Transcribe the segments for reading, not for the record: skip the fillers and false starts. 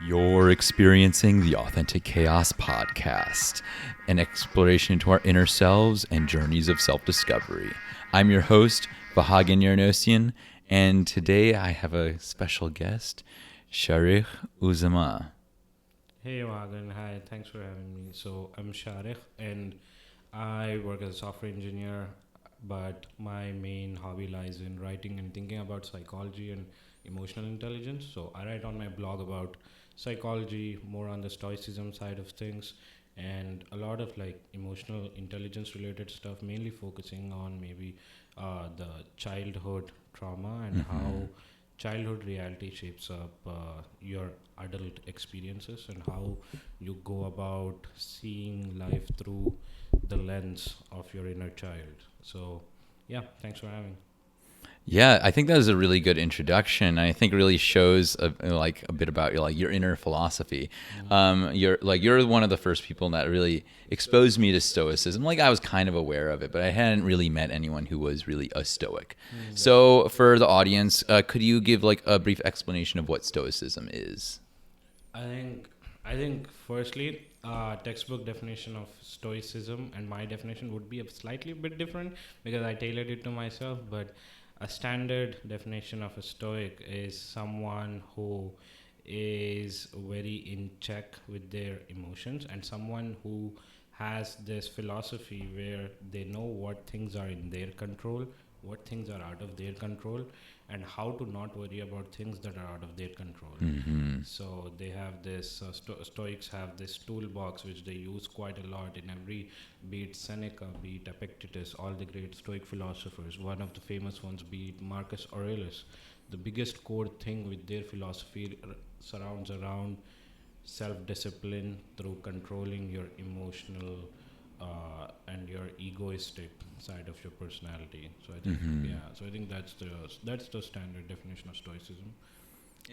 You're experiencing the Authentic Chaos Podcast, an exploration into our inner selves and journeys of self-discovery. I'm your host, Vahagan Yarnosian, and today I have a special guest, Sharik U Zama. Hey Vagan, hi, thanks for having me. So I'm Sharik and I work as a software engineer, but my main hobby lies in writing and thinking about psychology and emotional intelligence. So I write on my blog about psychology, more on the stoicism side of things, and a lot of like emotional intelligence related stuff, mainly focusing on maybe the childhood trauma and how childhood reality shapes up your adult experiences and how you go about seeing life through the lens of your inner child. So, yeah, thanks for having. Yeah, I think that was a really good introduction. I think it really shows a bit about your inner philosophy. You're one of the first people that really exposed me to Stoicism. Like I was kind of aware of it, but I hadn't really met anyone who was really a Stoic. So for the audience, could you give like a brief explanation of what Stoicism is? I think, I think, firstly, textbook definition of stoicism and my definition would be a slightly bit different because I tailored it to myself. But a standard definition of a stoic is someone who is very in check with their emotions and someone who has this philosophy where they know what things are in their control, what things are out of their control, and how to not worry about things that are out of their control. So they have this Stoics have this toolbox which they use quite a lot in every, be it Seneca, be it Epictetus, all the great Stoic philosophers. One of the famous ones, be it Marcus Aurelius. The biggest core thing with their philosophy surrounds around self-discipline through controlling your emotional and your egoistic side of your personality. So I think, So I think that's the standard definition of stoicism.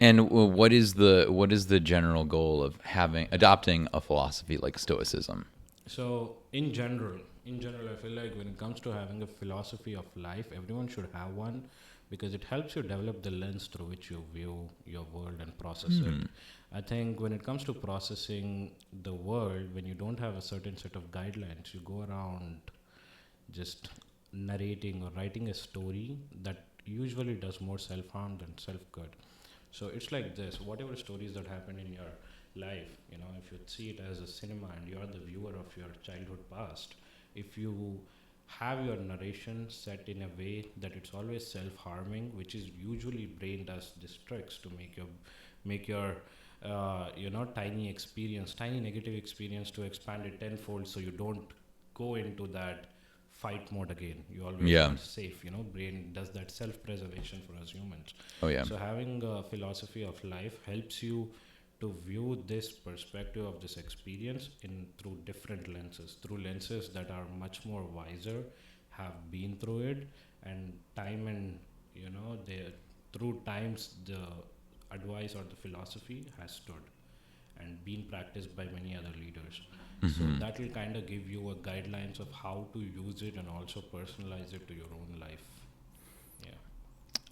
And what is the general goal of having adopting a philosophy like Stoicism? So in general, I feel like when it comes to having a philosophy of life, everyone should have one because it helps you develop the lens through which you view your world and process it. I think when it comes to processing the world, when you don't have a certain set of guidelines, you go around just narrating or writing a story that usually does more self harm than self good. So it's like this: whatever stories that happen in your life, if you see it as a cinema and you're the viewer of your childhood past, if you have your narration set in a way that it's always self-harming, which is usually brain does these tricks to make your tiny negative experience to expand it tenfold, so you don't go into that fight mode again. You always Yeah. are safe. Brain does that self-preservation for us humans. Oh yeah. So having a philosophy of life helps you to view this perspective of this experience in through different lenses, through lenses that are much more wiser, have been through it, and time and they through times the advice or the philosophy has stood and been practiced by many other leaders. So that will kind of give you a guidelines of how to use it and also personalize it to your own life. Yeah.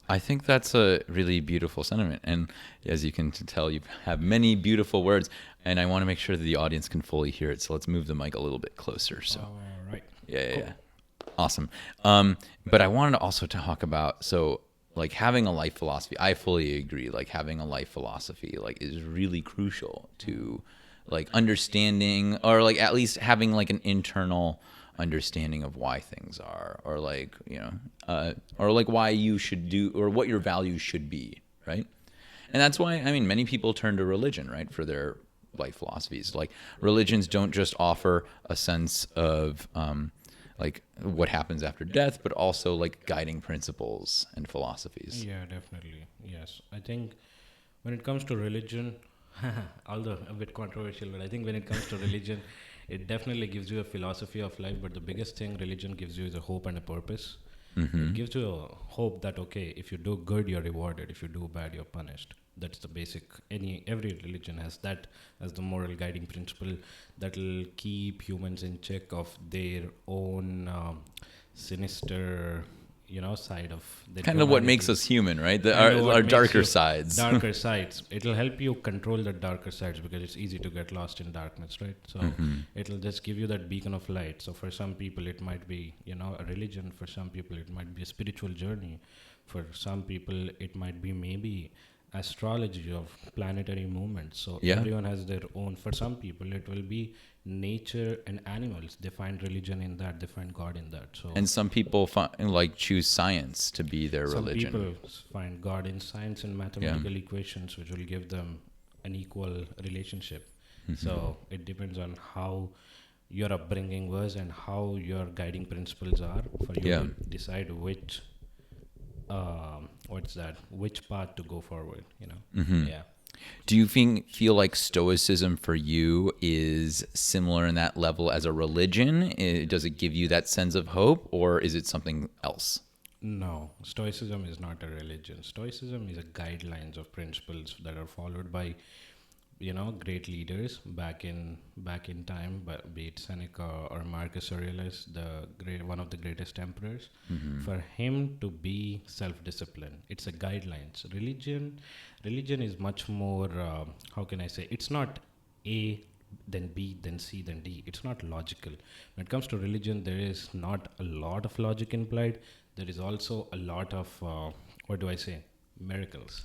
I think that's a really beautiful sentiment. And as you can tell, you have many beautiful words. And I want to make sure that the audience can fully hear it. So let's move the mic a little bit closer. So, All right. yeah. Awesome. But I wanted to also talk about, so like having a life philosophy, I fully agree. Like having a life philosophy, like is really crucial to like understanding or like at least having like an internal understanding of why things are or like or like why you should do or what your values should be, right? And that's why I mean many people turn to religion, right, for their life philosophies. Like religions don't just offer a sense of like what happens after death, but also like guiding principles and philosophies. Yeah, definitely. Yes. I think when it comes to religion, although a bit controversial, but I think when it comes to religion, it definitely gives you a philosophy of life. But the biggest thing religion gives you is a hope and a purpose. It gives you a hope that okay, if you do good, you're rewarded. If you do bad, you're punished. That's the basic. Every religion has that as the moral guiding principle that will keep humans in check of their own sinister, side of the Kind of what makes humanity. us human, right? Kind of Our what makes darker you sides. darker sides. It'll help you control the darker sides because it's easy to get lost in darkness, right? So it'll just give you that beacon of light. So for some people it might be a religion, for some people it might be a spiritual journey, for some people it might be maybe astrology of planetary movements. So Yeah. everyone has their own. For some people it will be nature and animals. They find religion in that, they find God in that. So And some people choose science to be their some religion. people find God in science and mathematical equations, which will give them an equal relationship. So it depends on how your upbringing was and how your guiding principles are for you Yeah. to decide which which path to go forward. Yeah. Do you feel like stoicism for you is similar in that level as a religion? Does it give you that sense of hope, or is it something else? No, Stoicism is not a religion. Stoicism is a guidelines of principles that are followed by great leaders back in time, but be it Seneca or Marcus Aurelius, one of the greatest emperors. For him to be self-disciplined, it's a guidelines. Religion is much more. How can I say? It's not A, then B, then C, then D. It's not logical. When it comes to religion, there is not a lot of logic implied. There is also a lot of what do I say? Miracles.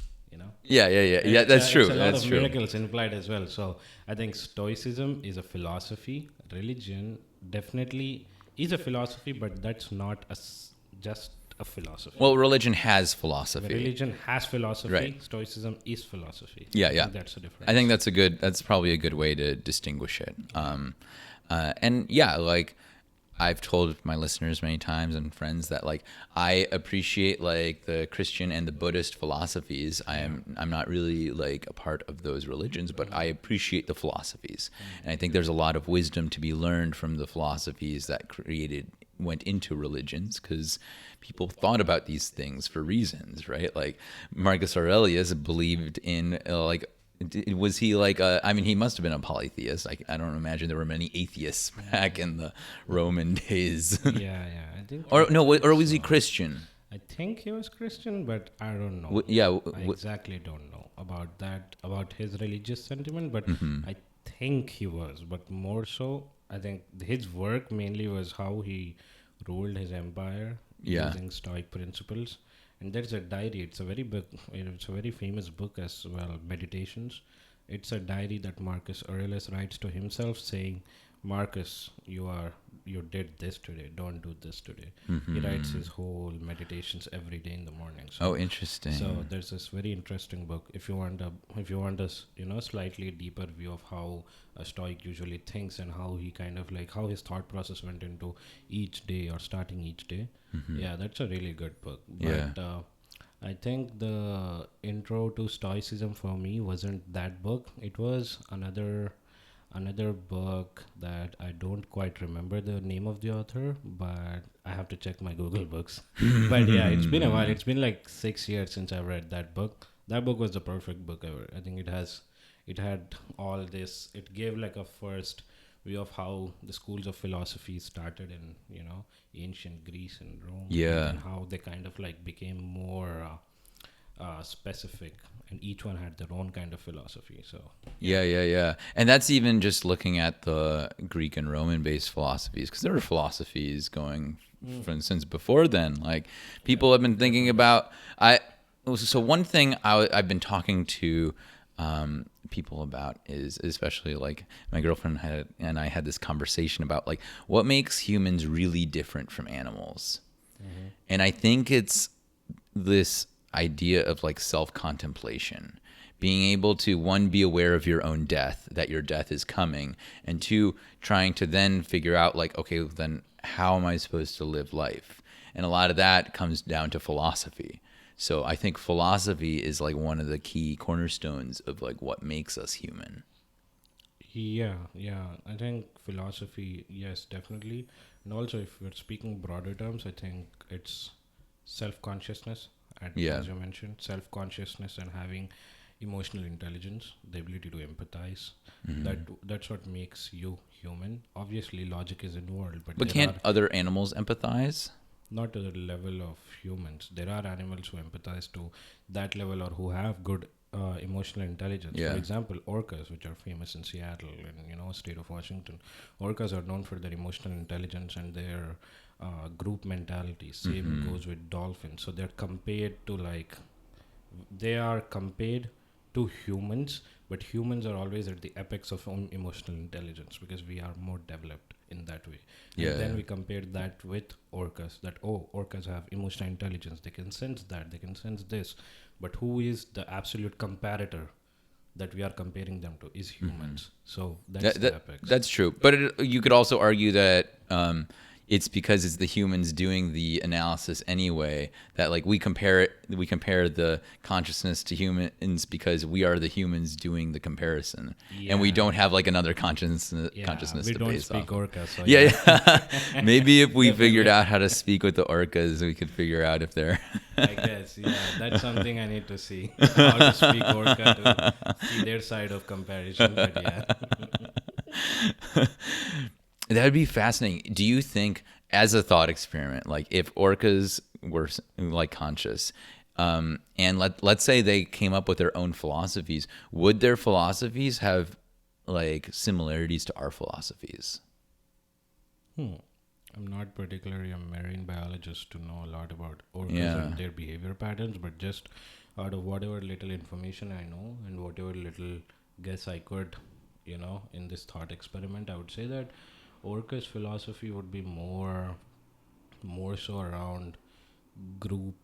Yeah. That's true. It's a lot That's of true. miracles implied as well. So I think Stoicism is a philosophy. Religion definitely is a philosophy, but that's not just a philosophy. Well, religion has philosophy. Religion has philosophy. Right. Stoicism is philosophy. Yeah, I yeah. think that's the difference. I think that's probably a good way to distinguish it. And yeah, like I've told my listeners many times and friends that like I appreciate like the Christian and the Buddhist philosophies. I'm not really like a part of those religions, but I appreciate the philosophies. And I think there's a lot of wisdom to be learned from the philosophies that went into religions, because people thought about these things for reasons, right? Like Marcus Aurelius believed in was he like I mean, he must have been a polytheist. I don't imagine there were many atheists back in the Roman days. Yeah. I think. or was he Christian? I think he was Christian, but I don't know. I exactly don't know about that, about his religious sentiment, but I think he was. But more so, I think his work mainly was how he ruled his empire using Stoic principles. And there's a diary. It's a very famous book as well, Meditations. It's a diary that Marcus Aurelius writes to himself, saying, Marcus, you did this today, don't do this today. He writes his whole meditations every day in the morning. So, Interesting. so there's this very interesting book. If you want a slightly deeper view of how a Stoic usually thinks and how he kind of like how his thought process went into each day or starting each day. Yeah, that's a really good book. But I think the intro to Stoicism for me wasn't that book. It was another book that I don't quite remember the name of the author, but I have to check my Google Books. But yeah, it's been a while. It's been like 6 years since I read that book. That book was the perfect book ever. I think it had all this. It gave like a first view of how the schools of philosophy started in ancient Greece and Rome. Yeah. And how they kind of like became more specific, and each one had their own kind of philosophy. So Yeah. And that's even just looking at the Greek and Roman based philosophies, because there were philosophies going since before then. Like people have been thinking about. So one thing I've been talking to people about is, especially like my girlfriend and I had this conversation about like what makes humans really different from animals. And I think it's this idea of like self-contemplation, being able to, one, be aware of your own death, that your death is coming, and two, trying to then figure out like, okay, then how am I supposed to live life? And a lot of that comes down to philosophy. So I think philosophy is like one of the key cornerstones of like what makes us human. Yeah. I think philosophy, yes, definitely. And also, if we're speaking broader terms, I think it's self-consciousness, as you mentioned, self-consciousness and having emotional intelligence, the ability to empathize. That's what makes you human. Obviously, logic is involved, but But can't other animals empathize? not to the level of humans. There are animals who empathize to that level or who have good emotional intelligence. For Yeah. example, orcas, which are famous in Seattle and state of Washington. Orcas are known for their emotional intelligence and their group mentality. Same Mm-hmm. goes with dolphins. So they're compared to like they are compared to humans, but humans are always at the apex of emotional intelligence because we are more developed in that way. And Yeah. then we compared that with orcas, that orcas have emotional intelligence, they can sense that, they can sense this, but who is the absolute comparator that we are comparing them to is Mm-hmm. humans. So that's That, the that apex. that's true, but you could also argue that it's because it's the humans doing the analysis anyway that like we compare the consciousness to humans because we are the humans doing the comparison, and we Yeah, don't have like another consciousness we to don't base speak off of. orca, so Yeah, yeah. yeah. Maybe if we figured Definitely. out how to speak with the orcas, we could figure out if they're I guess, yeah, that's something I need to see. How to speak orca to see their side of comparison, but yeah. That would be fascinating. Do you think, as a thought experiment, like if orcas were like conscious, and let's say they came up with their own philosophies, would their philosophies have like similarities to our philosophies? Hmm. I'm not particularly a marine biologist to know a lot about orcas Yeah, and their behavior patterns, but just out of whatever little information I know and whatever little guess I could, in this thought experiment, I would say that orcas' philosophy would be more so around group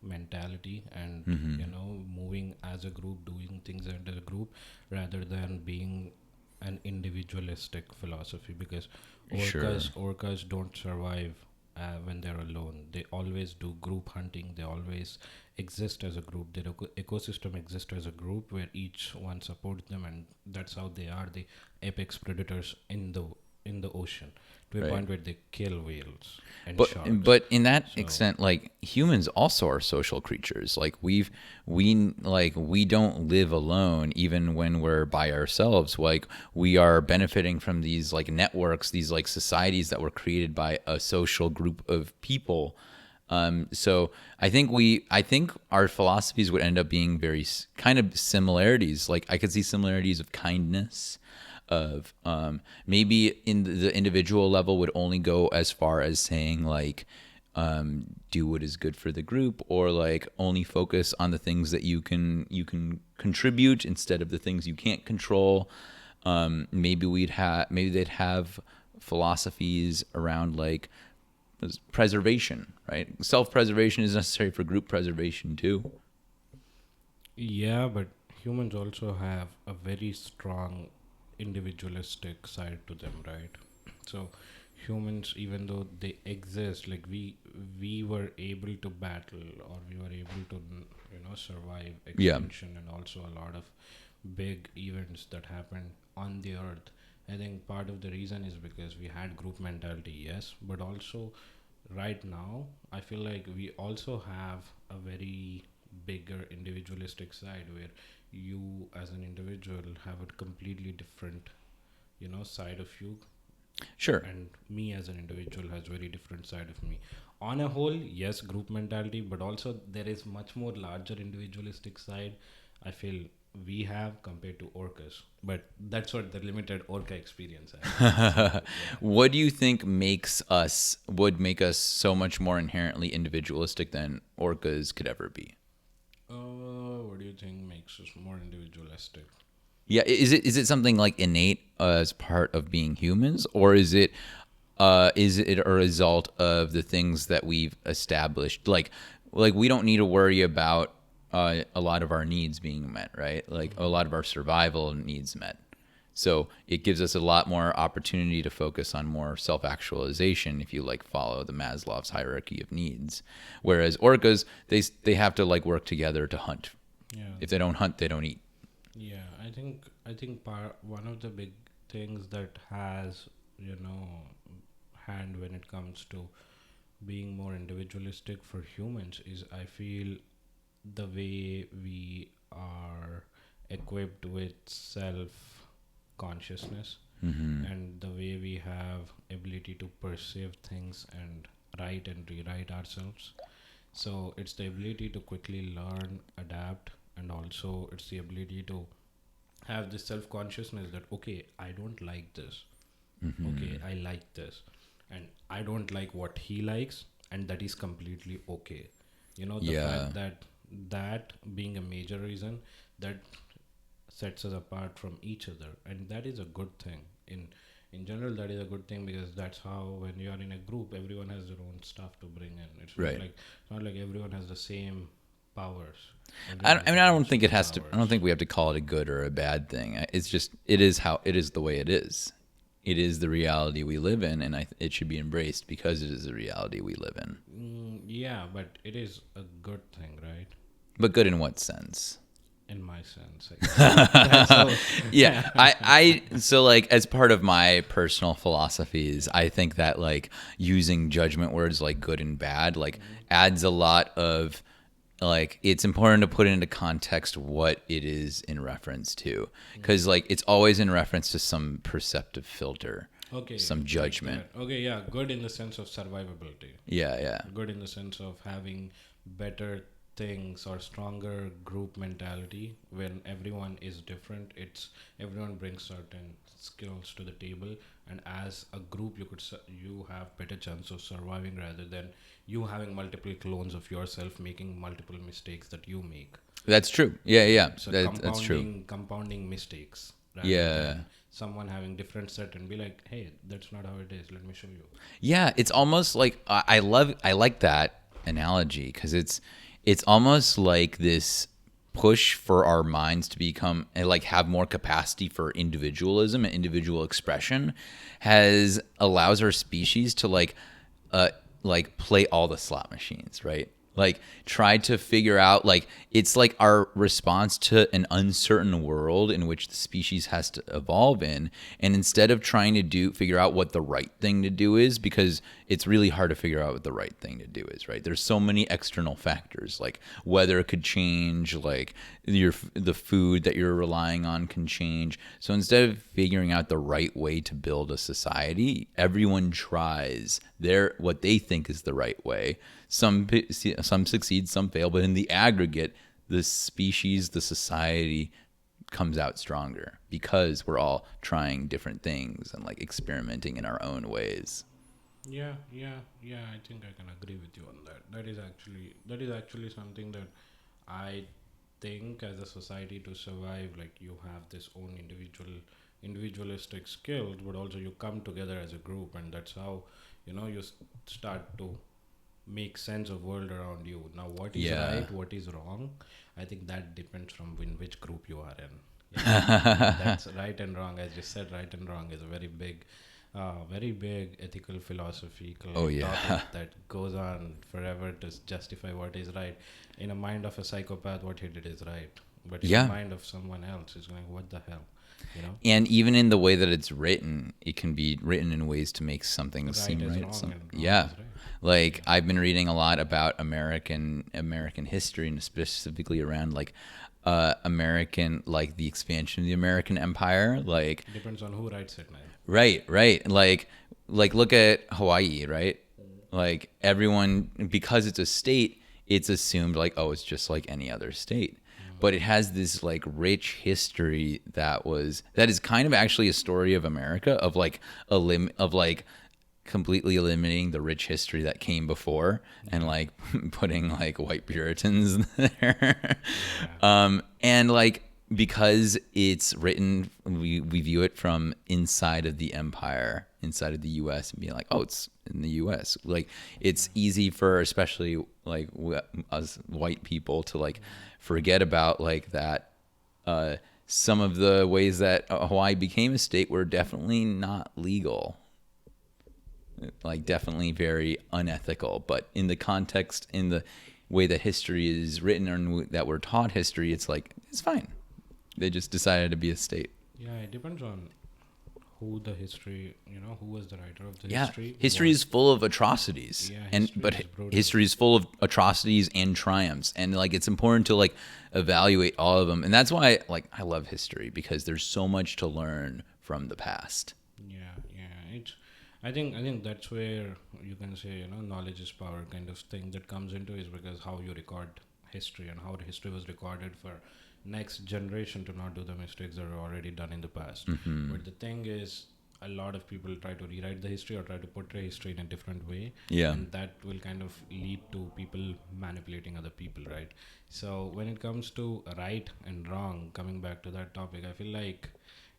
mentality and mm-hmm. moving as a group, doing things as a group rather than being an individualistic philosophy, because orcas Sure, orcas don't survive when they're alone. They always do group hunting, they always exist as a group, their ecosystem exists as a group where each one supports them, and that's how they are the apex predators in the ocean, to a right. point where they kill whales and But sharks. but in that So extent, like humans also are social creatures. Like we don't live alone even when we're by ourselves. Like we are benefiting from these like networks, these like societies that were created by a social group of people. So I think our philosophies would end up being very kind of similarities. Like I could see similarities of kindness, of maybe in the individual level would only go as far as saying like do what is good for the group, or like only focus on the things that you can contribute instead of the things you can't control. Maybe they'd have philosophies around like preservation, right? Self-preservation is necessary for group preservation too. yeah, but humans also have a very strong individualistic side to them, right? So humans, even though they exist, like we were able to battle, or we were able to survive Yeah, extinction and also a lot of big events that happened on the earth. I think part of the reason is because we had group mentality, yes, but also right now I feel like we also have a very bigger individualistic side where you as an individual have a completely different side of you, sure. and me as an individual has very different side of me. On a whole, yes, group mentality, but also there is much more larger individualistic side I feel we have compared to orcas, but that's what the limited orca experience I have. So yeah. What do you think would make us so much more inherently individualistic than orcas could ever be? What do you think makes us more individualistic? Yeah, is it something like innate as part of being humans, or is it a result of the things that we've established? Like we don't need to worry about a lot of our needs being met, right? Like a lot of our survival needs met. So it gives us a lot more opportunity to focus on more self-actualization if you like follow the Maslow's hierarchy of needs. Whereas orcas, they have to like work together to hunt. Yeah. If they don't hunt, they don't eat. Yeah, I think one of the big things that has hand when it comes to being more individualistic for humans is I feel the way we are equipped with self consciousness Hmm. and the way we have ability to perceive things and write and rewrite ourselves. So it's the ability to quickly learn, adapt, and also it's the ability to have this self consciousness that, okay, I don't like this, okay, I like this, and I don't like what he likes, and that is completely okay. The Yeah. fact that that being a major reason that sets us apart from each other, and that is a good thing. In general, that is a good thing, because that's how, when you are in a group, everyone has their own stuff to bring in. Right. It's not like everyone has the same powers. I, Everyone don't- I has mean, their I own don't think it has to. I don't superpowers. think we have to call it a good or a bad thing. It's just it is how it is the way it is. It is the reality we live in, and it should be embraced because it is the reality we live in. Yeah, but it is a good thing, right? But good in what sense? In my sense, I guess. That's how. Yeah, I so like as part of my personal philosophies, I think that like using judgment words like good and bad like adds a lot of like it's important to put into context what it is in reference to, because like it's always in reference to some perceptive filter, Okay, some like judgment. that. Okay, yeah, good in the sense of survivability. Yeah, yeah, Good in the sense of having better things or stronger group mentality. When everyone is different, it's everyone brings certain skills to the table, and as a group you have better chance of surviving, rather than you having multiple clones of yourself making multiple mistakes that you make. that's true. Yeah, yeah, So that's true. compounding mistakes, rather Yeah. than someone having different set and be like, hey, that's not how it is, let me show you. Yeah, it's almost like I like that analogy because it's almost like this push for our minds to become and like have more capacity for individualism and individual expression has allows our species to uh like play all the slot machines, right? Like try to figure out like it's like our response to an uncertain world in which the species has to evolve in, and instead of trying to do figure out what the right thing to do is, because it's really hard to figure out what the right thing to do is, right? There's so many external factors, like weather could change, like the food that you're relying on can change. So instead of figuring out the right way to build a society, everyone tries what they think is the right way. Some succeed, some fail, but in the aggregate, the species, the society comes out stronger because we're all trying different things and like experimenting in our own ways. Yeah, I think I can agree with you on that. That is actually something that I think, as a society, to survive, like, you have this own individualistic skills, but also you come together as a group, and that's how start to make sense of world around you. Now, what is Yeah. right, what is wrong, I think that depends from in which group you are in. That's right and wrong. As you said, right and wrong is a very big ethical philosophical Oh topic yeah. that goes on forever to justify what is right. In a mind of a psychopath, what he did is right, but in a Yeah. mind of someone else, is going, what the hell, you know? And even in the way that it's written, it can be written in ways to make something Right seem is right. wrong, and wrong Yeah. is right. Like I've been reading a lot about American history, and specifically around like American, like the expansion of the American empire. Like Depends on who writes it, man. right. Like look at Hawaii, right? Like everyone, because it's a state, it's assumed like, oh, it's just like any other state. But it has this like rich history that is kind of actually a story of America, of like of like completely eliminating the rich history that came before and like putting like white Puritans there. Yeah. And like because it's written, we view it from inside of the empire, inside of the US, and being like, oh, it's in the US. Like it's easy for especially like us white people to like forget about like that. Some of the ways that Hawaii became a state were definitely not legal, like definitely very unethical. But in the context, in the way that history is written or that we're taught history, it's like it's fine. They just decided to be a state. Yeah, it depends on who the history, who was the writer of the Yeah, history. history is full of atrocities, Yeah, and history but is brutal. history is full of atrocities and triumphs, and like it's important to like evaluate all of them, and that's why like I love history, because there's so much to learn from the past. Yeah, yeah. I think that's where you can say, knowledge is power kind of thing that comes into, is because how you record history and how the history was recorded for next generation to not do the mistakes that are already done in the past. Mm-hmm. But the thing is, a lot of people try to rewrite the history or try to portray history in a different way, Yeah. and that will kind of lead to people manipulating other people, right? So when it comes to right and wrong, coming back to that topic, I feel like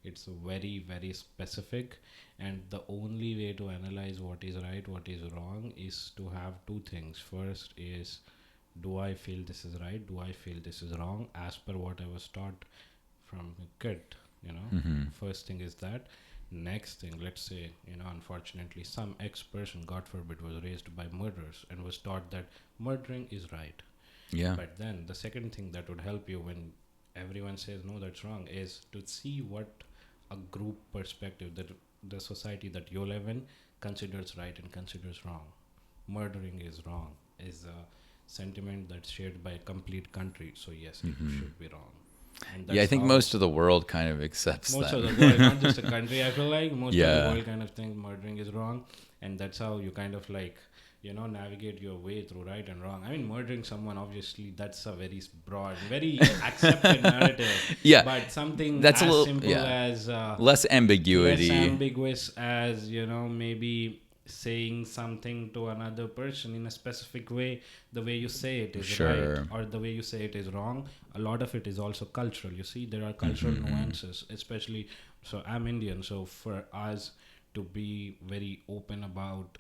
it's very very specific, and the only way to analyze what is right, what is wrong, is to have two things. First is, do I feel this is right, do I feel this is wrong, as per what I was taught from a kid, you know. Mm-hmm. First thing is that. Next thing, let's say, unfortunately some ex person, god forbid, was raised by murderers and was taught that murdering is right. Yeah. But then the second thing that would help you when everyone says no, that's wrong, is to see what a group perspective, that the society that you live in, considers right and considers wrong. Murdering is wrong is a sentiment that's shared by a complete country. So yes, it Mm-hmm. should be wrong. And Yeah, I that's think how most of the world kind of accepts most that. of the world, not just a country, I feel like most of the Yeah. world kind of think murdering is wrong, and that's how you kind of like, navigate your way through right and wrong. I mean, murdering someone, obviously, that's a very broad, very accepted narrative. Yeah. But something That's a as little, simple yeah, as less less ambiguity. ambiguous as, maybe saying something to another person in a specific way, the way you say it is right Sure. or the way you say it is wrong. A lot of it is also cultural. You see, there are cultural Mm-hmm. nuances, especially. So I'm Indian, so for us to be very open about,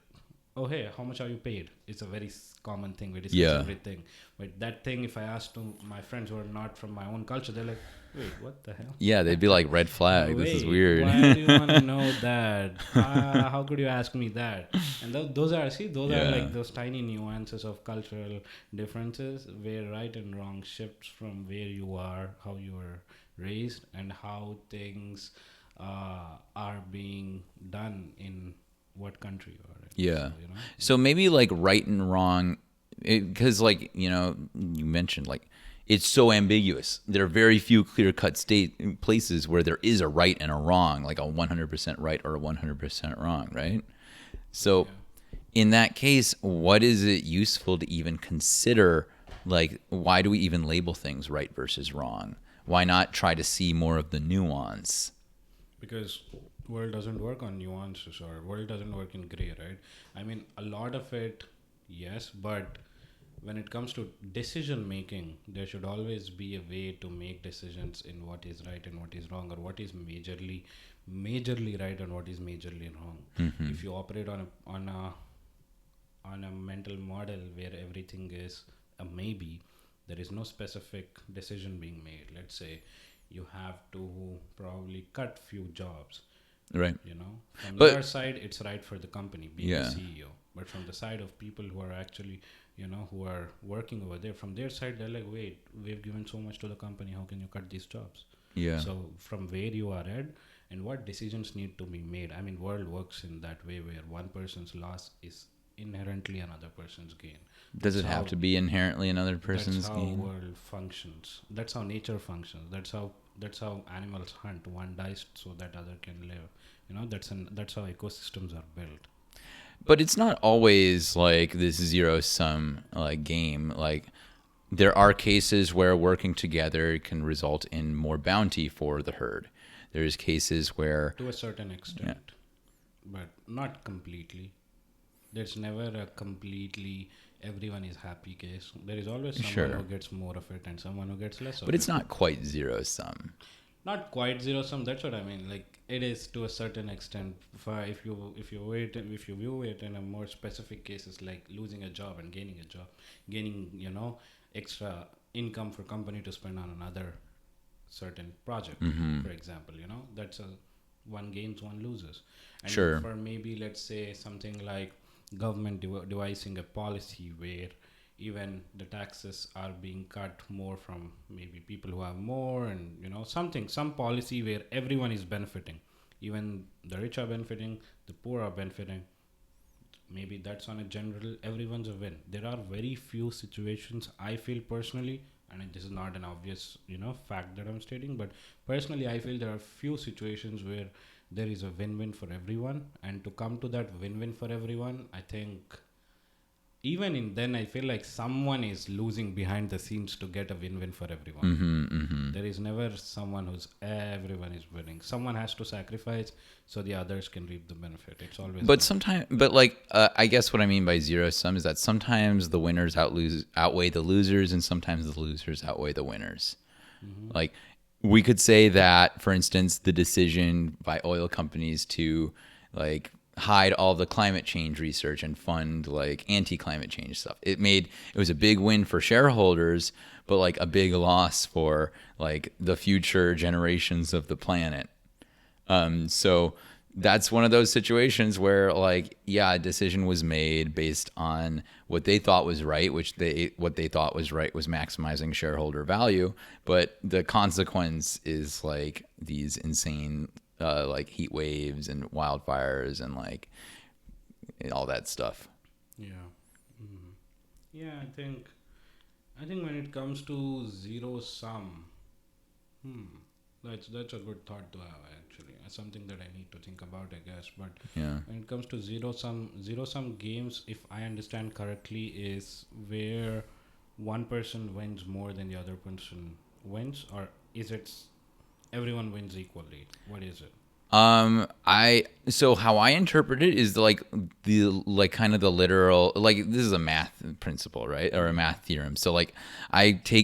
oh hey, how much are you paid, it's a very common thing, we discuss Yeah. everything. But that thing, if I ask to my friends who are not from my own culture, they're like, wait, what the hell? Yeah, they'd be like, red flag. This is Wait, weird. why do you want to know that? How could you ask me that? And those are, see, those are Yeah. like those tiny nuances of cultural differences, where right and wrong shifts from where you are, how you were raised, and how things are being done in what country you are in. Yeah. So, So maybe like right and wrong, because like, you mentioned like it's so ambiguous. There are very few clear cut state places where there is a right and a wrong, like a 100% right or a 100% wrong, right? So in that case, what is it useful to even consider? Like, why do we even label things right versus wrong? Why not try to see more of the nuance? because world doesn't work on nuances, or world doesn't work in gray, right? I mean, a lot of it, yes, but when it comes to decision making, there should always be a way to make decisions in what is right and what is wrong, or what is majorly right and what is majorly wrong. Mm-hmm. If you operate on a mental model where everything is a maybe, there is no specific decision being made. Let's say you have to probably cut few jobs, Right. from But your side it's right for the company, being the yeah. CEO. But from the side of people who are actually, who are working over there, from their side they're like, wait, we've given so much to the company, how can you cut these jobs? Yeah. So from where you are at and what decisions need to be made, I mean, world works in that way where one person's loss is inherently another person's gain. Does it That's have how to be inherently another that's person's how gain? world functions. That's how nature functions. That's how animals hunt. One dies so that other can live. That's how ecosystems are built. But it's not always like this zero sum like game. Like there are cases where working together can result in more bounty for the herd. There's cases where To a certain extent, but not completely. There's never a completely everyone is happy case. There is always someone sure, who gets more of it and someone who gets less of but it. it's not quite zero sum. Not quite zero sum. That's what I mean. Like, it is to a certain extent. If you view it in a more specific cases, like losing a job and gaining a job, gaining extra income for company to spend on another certain project, Mm-hmm. for example, that's a one gains, one loses. And Sure. for maybe, let's say, something like government devising a policy where even the taxes are being cut more from maybe people who have more, and some policy where everyone is benefiting, even the rich are benefiting, the poor are benefiting. Maybe that's on a general, everyone's a win. There are very few situations, I feel personally, and this is not an obvious fact that I'm stating, but personally I feel there are few situations where there is a win-win for everyone, and to come to that win-win for everyone, I think even in then I feel like someone is losing behind the scenes to get a win-win for everyone. There is never someone who's everyone is winning. Someone has to sacrifice so the others can reap the benefit. It's always But that. sometimes, but like, I guess what I mean by zero sum is that sometimes the winners outweigh the losers, and sometimes the losers outweigh the winners. Like, we could say that, for instance, the decision by oil companies to like hide all the climate change research and fund like anti-climate change stuff, it was a big win for shareholders, but like a big loss for like the future generations of the planet. So that's one of those situations where, like, yeah, a decision was made based on what they thought was right, what they thought was right was maximizing shareholder value, but the consequence is like these insane, like heat waves and wildfires and like all that stuff. Yeah. hmm Yeah, I think when it comes to zero sum, hmm, that's a good thought to have actually. Something that I need to think about, I guess. But Yeah. when it comes to zero sum games, if I understand correctly, is where one person wins more than the other person wins, or is it everyone wins equally? What is it? I so how I interpret it is like the like kind of the literal, like this is a math principle, right? Or a math theorem. So like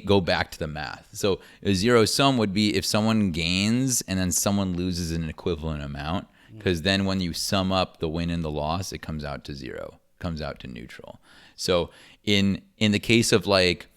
go back to the math. So a zero sum would be if someone gains and then someone loses an equivalent amount, because then when you sum up the win and the loss, it comes out to zero, comes out to neutral. So in the case of like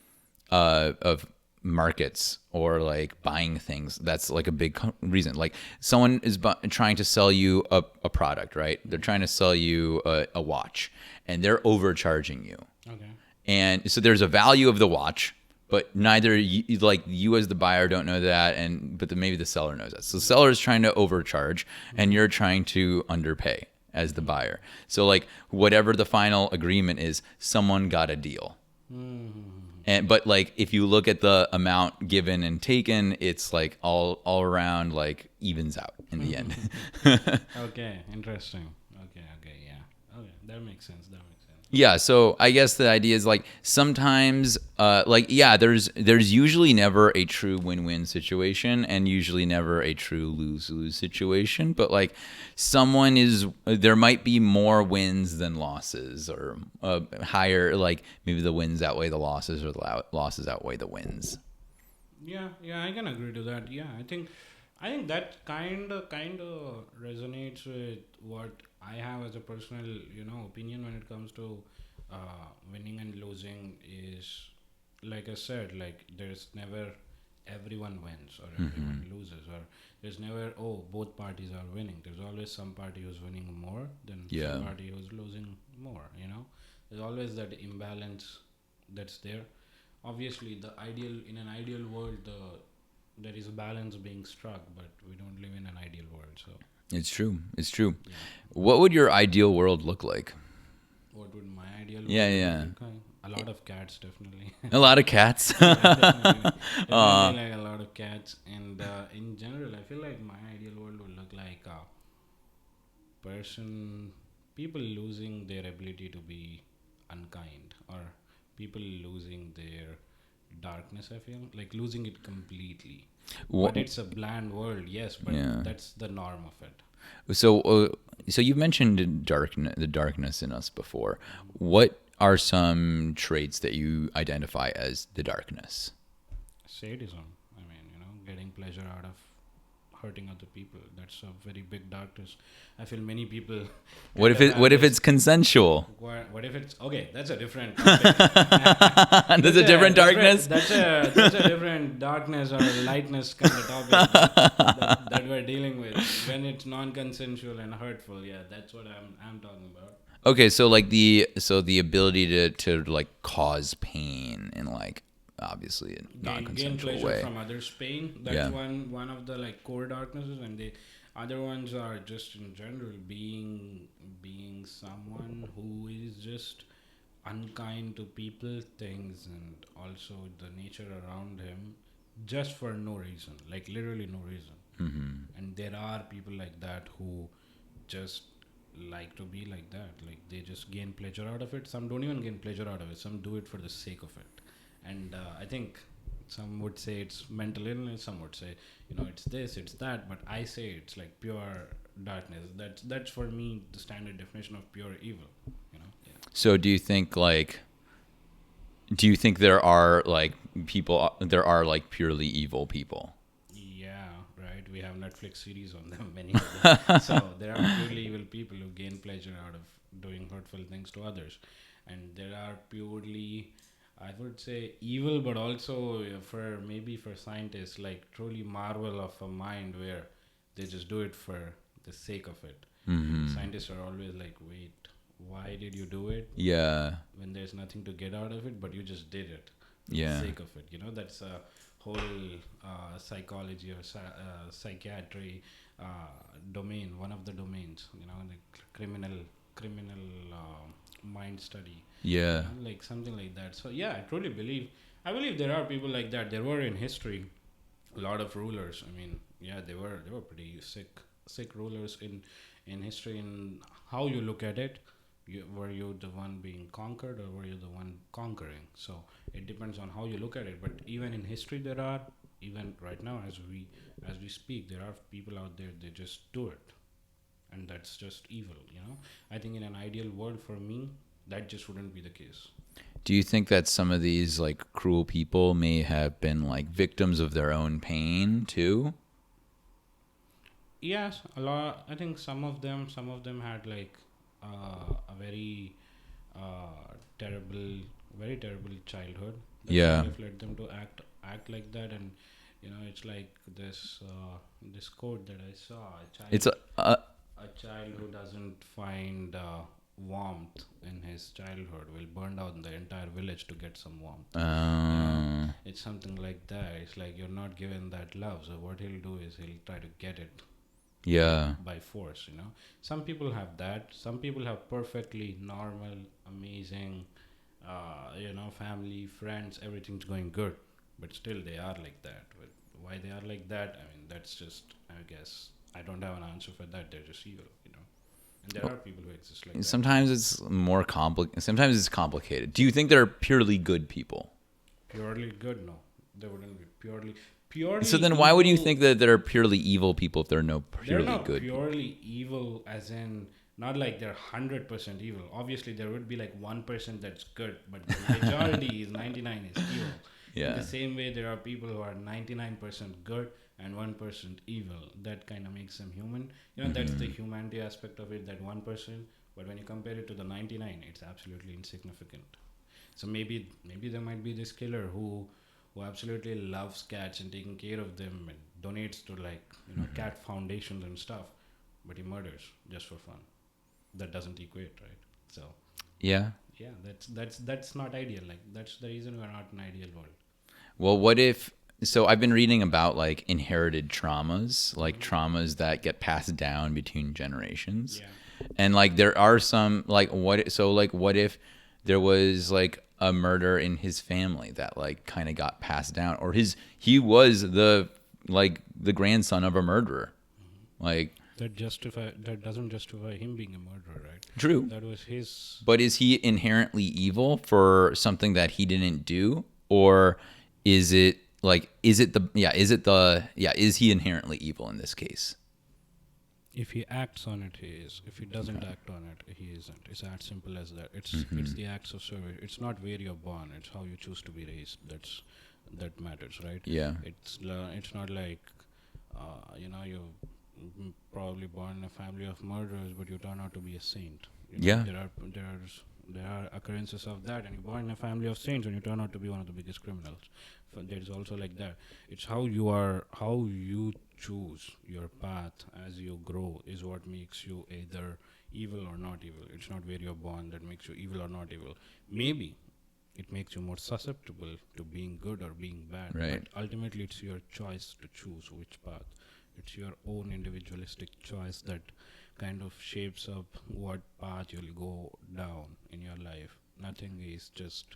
of markets or like buying things, that's like a big reason. Like someone is trying to sell you a product, right? They're trying to sell you a watch, and they're overcharging you, Okay. and so there's a value of the watch, but neither you, like you as the buyer, don't know that, and maybe the seller knows that. So the seller is trying to overcharge, and you're trying to underpay as the buyer. So like whatever the final agreement is, someone got a deal. And but like if you look at the amount given and taken, it's like all around like evens out in the end. Okay, interesting. Okay, yeah. Okay, that makes sense. That makes sense. Yeah, so I guess the idea is like sometimes like yeah, there's usually never a true win-win situation and usually never a true lose-lose situation, but like there might be more wins than losses, or higher, like maybe the wins outweigh the losses or the losses outweigh the wins. Yeah, I can agree to that. Yeah, I think that kind of resonates with what I have as a personal, opinion when it comes to winning and losing. Is like I said, like there's never everyone wins or everyone loses, or there's never both parties are winning. There's always some party who's winning more than some Yeah. party who's losing more. There's always that imbalance that's there. Obviously, in an ideal world, there is a balance being struck, but we don't live in an ideal world. So It's true. It's true. yeah, What would your ideal world look like? what would my ideal Yeah, world look yeah. like? A lot of cats, definitely. A lot of cats. Yeah, definitely uh, like a lot of cats. And in general, I feel like my ideal world would look like a person, people losing their ability to be unkind, or people losing their darkness. I feel like losing it completely. But wh- it's a bland world, yes, but yeah. that's the norm of it. So you mentioned the darkness in us before. What are some traits that you identify as the darkness? Sadism. I mean, getting pleasure out of hurting other people. That's a very big darkness. I feel many people What kind if of it? have What if this. it's consensual? What if it's okay? That's a different topic. There's a different darkness. That's a different darkness or lightness kind of topic that we're dealing with. When it's non-consensual and hurtful, yeah, that's what I'm talking about. Okay, so like the ability to like cause pain in like obviously a Gain non-consensual pleasure way. from others' pain. That's Yeah. one of the like core darknesses, and the other ones are just in general being someone who is just unkind to people, things, and also the nature around him. just for no reason, like literally no reason. Mm-hmm. And there are people like that who just like to be like that. Like they just gain pleasure out of it. Some don't even gain pleasure out of it. Some do it for the sake of it. And I think some would say it's mental illness. Some would say, it's this, it's that. But I say it's like pure darkness. That's for me the standard definition of pure evil. Yeah. So do you think there are like there are like purely evil people? Yeah, right. We have Netflix series on them, many of them. So there are purely evil people who gain pleasure out of doing hurtful things to others, and there are purely, I would say, evil, but also for scientists, like truly marvel of a mind where they just do it for the sake of it. And Mm-hmm. scientists are always like, wait, why did you do it? Yeah. When there's nothing to get out of it, but you just did it for the Yeah. sake of it. That's a whole psychology or psychiatry domain, one of the domains. The criminal mind study. Yeah. Like something like that. So yeah, I believe there are people like that. There were in history a lot of rulers. I mean, yeah, they were pretty sick rulers in history. And how you look at it, were you the one being conquered or were you the one conquering? So it depends on how you look at it. But even in history, there are, even right now as we speak, there are people out there, they just do it, and that's just evil. I think in an ideal world for me, that just wouldn't be the case. Do you think that some of these like cruel people may have been like victims of their own pain too? Yes, a lot. I think some of them had like a very terrible, very terrible childhood that Yeah. kind of led them to act like that. And it's like this quote that I saw: It's a child who doesn't find warmth in his childhood will burn down the entire village to get some warmth. It's something like that. It's like you're not given that love, so what he'll do is he'll try to get it yeah. by force. Some people have that. Some people have perfectly normal, amazing, family, friends, everything's going good, but still they are like that. But why they are like that, I mean, that's just, I guess, I don't have an answer for that. They're just evil. And there are people who exist like that. Sometimes it's more complicated. Sometimes it's complicated. Do you think they're purely good people? Purely good, no. They wouldn't be purely So then why would you evil. think that they're purely evil people if they're no They're purely not good people? purely evil, as in not like they're 100% evil. Obviously, there would be like 1% that's good, but the majority is 99 is evil. In Yeah. the same way, there are people who are 99% good and 1% evil. That kind of makes them human. That's the humanity aspect of it. That 1%, but when you compare it to the 99, it's absolutely insignificant. So maybe there might be this killer who absolutely loves cats and taking care of them and donates to like cat foundations and stuff, but he murders just for fun. That doesn't equate, right? So Yeah. yeah, that's not ideal. Like that's the reason we're not in an ideal world. Well, what if so I've been reading about like inherited traumas, like traumas that get passed down between generations. Yeah. And like there are some like what if there was like a murder in his family that like kind of got passed down or he was the grandson of a murderer. Like That doesn't justify him being a murderer, right? true. That was his. But is he inherently evil for something that he didn't do or is he inherently evil in this case? If he acts on it, he is. If he doesn't act on it, he isn't. It's as simple as that. It's the acts of service. It's not where you're born. It's how you choose to be raised. That matters, right? Yeah. It's not like you probably born in a family of murderers, but you turn out to be a saint. Yeah. There are occurrences of that, and you're born in a family of saints, and you turn out to be one of the biggest criminals. There is also like that. It's how you choose your path as you grow is what makes you either evil or not evil. It's not where you're born that makes you evil or not evil. Maybe it makes you more susceptible to being good or being bad. Right. But ultimately, it's your choice to choose which path. It's your own individualistic choice that kind of shapes up what path you'll go down in your life. Nothing is just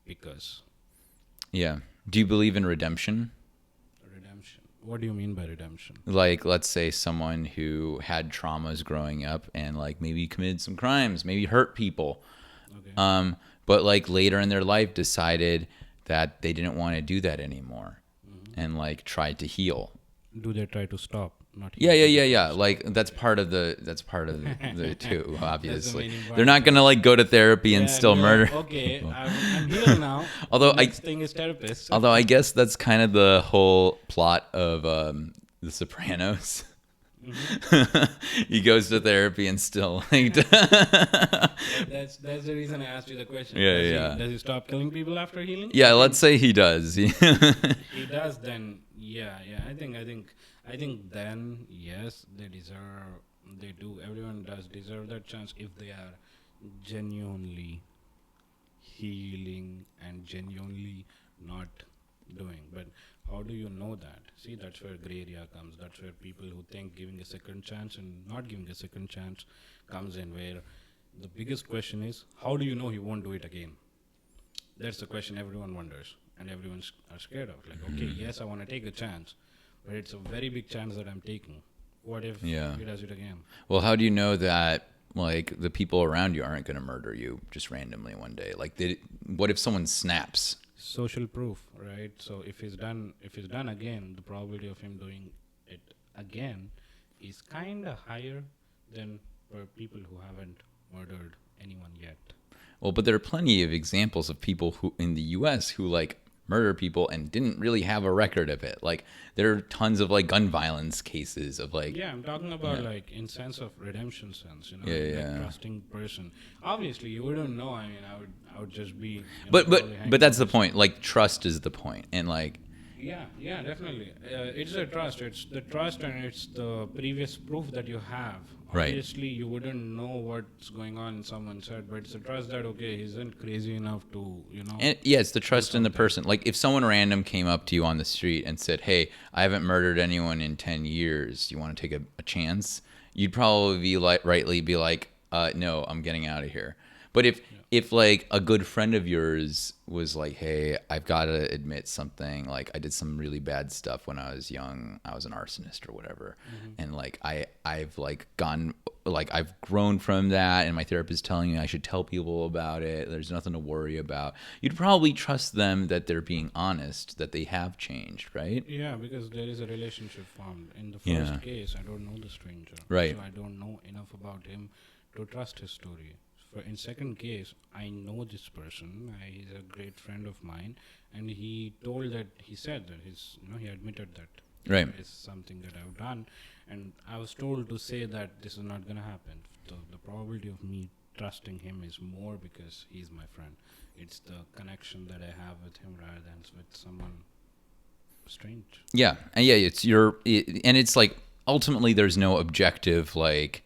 because. Yeah. Do you believe in redemption? What do you mean by redemption? Like, let's say someone who had traumas growing up and like maybe committed some crimes, maybe hurt people, Okay. but like later in their life decided that they didn't want to do that anymore and like tried to heal. Do they try to stop? Not Yeah, heal. yeah, Do they yeah, try yeah. to stop? Like that's part of the two, That's the obviously. main They're important not thing. gonna like go to therapy and Yeah, still and you're murder like, okay, people. I'm healed now. Although The next thing is therapist. I guess that's kind of the whole plot of The Sopranos. He goes to therapy and still like That's the reason I asked you the question. Yeah, does yeah. does he stop killing people after healing? yeah, let's say he does. He does. Then yeah. I think then yes, they deserve. They do. Everyone does deserve that chance if they are genuinely healing and genuinely not doing. But how do you know that? See, that's where gray area comes. That's where people who think giving a second chance and not giving a second chance comes in. Where the biggest question is, how do you know he won't do it again? That's the question everyone wonders and everyone's are scared of. Like, okay, yes, I want to take a chance, but it's a very big chance that I'm taking. What if Yeah. he does it again? Well, how do you know that like the people around you aren't going to murder you just randomly one day? Like, what if someone snaps? Social proof, right? So if he's done again, the probability of him doing it again is kind of higher than for people who haven't murdered anyone yet. Well, but there are plenty of examples of people who in the U.S. who like murder people and didn't really have a record of it. Like there are tons of like gun violence cases of like Yeah, I'm talking about like in sense of redemption sense, you know, Yeah, like yeah. trusting person. Obviously, you wouldn't know. I mean, I would just be. but probably hanging but that's the out. point. Like trust is the point, and like Yeah, definitely. It's the trust. It's the trust, and it's the previous proof that you have. Right. Obviously, you wouldn't know what's going on in someone's head, but it's the trust that okay, he isn't crazy enough to, you know. and yeah, it's the trust in the person. Like if someone random came up to you on the street and said, "Hey, I haven't murdered anyone in 10 years. You want to take a chance?" You'd probably be like rightly be like, "No, I'm getting out of here." But if like a good friend of yours was like, "Hey, I've got to admit something. Like I did some really bad stuff when I was young. I was an arsonist or whatever." And like I've like gone like I've grown from that and my therapist is telling me I should tell people about it. There's nothing to worry about. You'd probably trust them that they're being honest, that they have changed, right? Yeah, because there is a relationship formed. In the first Yeah. case, I don't know the stranger, Right. so I don't know enough about him to trust his story. For in second case, I know this person. He's a great friend of mine, and he said that he admitted that Right. it's something that I've done, and I was told to say that this is not gonna happen. The probability of me trusting him is more because he's my friend. It's the connection that I have with him rather than with someone strange. Yeah, and yeah, and it's like ultimately there's no objective like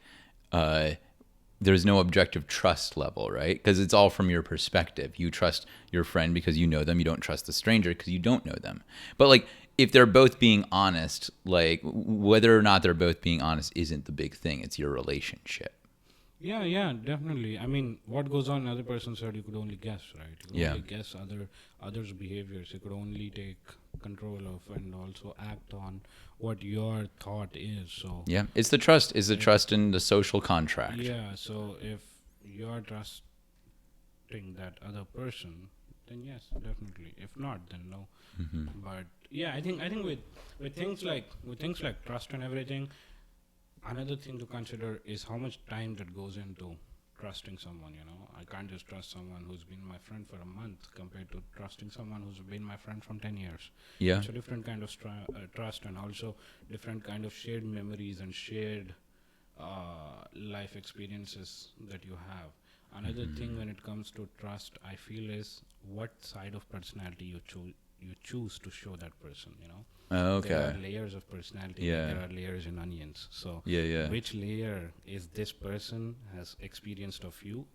there's no objective trust level, right? Because it's all from your perspective. You trust your friend because you know them. You don't trust the stranger because you don't know them. But like if they're both being honest, like whether or not they're both being honest isn't the big thing. It's your relationship. Yeah, definitely. I mean, what goes on in other person's head, you could only guess, right? You could Yeah. only guess others' behaviors. You could only take control of and also act on what your thought is. So Yeah, it's the trust. Is the trust in the social contract. yeah, so if you're trusting that other person, then yes, definitely. If not, then no. But yeah, I think with things like trust and everything, another thing to consider is how much time that goes into trusting someone. You know, I can't just trust someone who's been my friend for a month compared to trusting someone who's been my friend from 10 years. Yeah. It's a different kind of trust, and also different kind of shared memories and shared life experiences that you have. Another thing when it comes to trust, I feel, is what side of personality you choose to show that person. You know, Oh, there are okay. layers of personality. Yeah. There are layers in onions. So Yeah. which layer is this person has experienced of you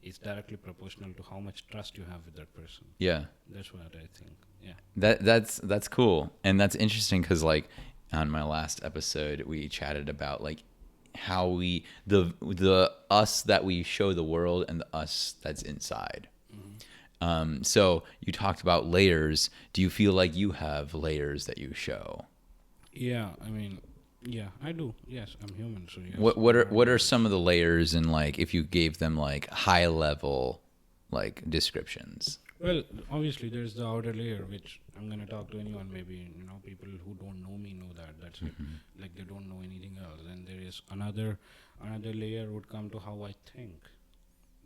is directly proportional to how much trust you have with that person. Yeah. That's what I think. Yeah. That's cool, and that's interesting because like on my last episode we chatted about like how we the us that we show the world and the us that's inside. So you talked about layers. Do you feel like you have layers that you show? Yeah, I mean, yeah, I do. Yes, I'm human, so yes, What there are are what are layers. some of the layers and like if you gave them like high level like descriptions? Well, obviously, there's the outer layer, which I'm gonna talk to anyone. Maybe people who don't know me know that. That's it. Hmm. Like they don't know anything else. And there is another layer would come to how I think.